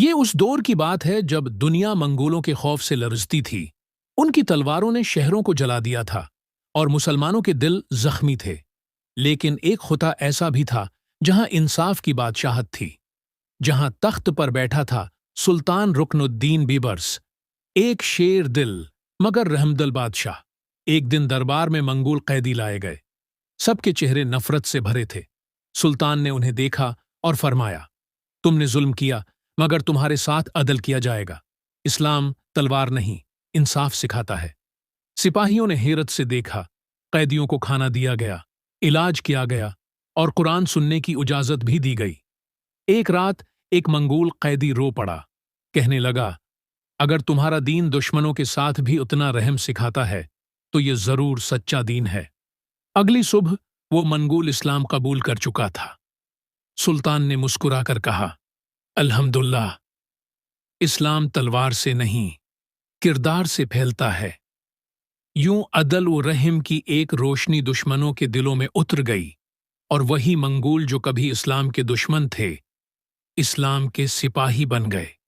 یہ اس دور کی بات ہے جب دنیا منگولوں کے خوف سے لرزتی تھی۔ ان کی تلواروں نے شہروں کو جلا دیا تھا اور مسلمانوں کے دل زخمی تھے۔ لیکن ایک خطہ ایسا بھی تھا جہاں انصاف کی بادشاہت تھی، جہاں تخت پر بیٹھا تھا سلطان رکن الدین بیبرس، ایک شیر دل مگر رحمدل بادشاہ۔ ایک دن دربار میں منگول قیدی لائے گئے۔ سب کے چہرے نفرت سے بھرے تھے۔ سلطان نے انہیں دیکھا اور فرمایا، تم نے ظلم کیا مگر تمہارے ساتھ عدل کیا جائے گا۔ اسلام تلوار نہیں، انصاف سکھاتا ہے۔ سپاہیوں نے حیرت سے دیکھا۔ قیدیوں کو کھانا دیا گیا، علاج کیا گیا اور قرآن سننے کی اجازت بھی دی گئی۔ ایک رات ایک منگول قیدی رو پڑا، کہنے لگا، اگر تمہارا دین دشمنوں کے ساتھ بھی اتنا رحم سکھاتا ہے تو یہ ضرور سچا دین ہے۔ اگلی صبح وہ منگول اسلام قبول کر چکا تھا۔ سلطان نے مسکرا کر کہا، الحمدللہ، اسلام تلوار سے نہیں، کردار سے پھیلتا ہے۔ یوں عدل و رحم کی ایک روشنی دشمنوں کے دلوں میں اتر گئی، اور وہی منگول جو کبھی اسلام کے دشمن تھے، اسلام کے سپاہی بن گئے۔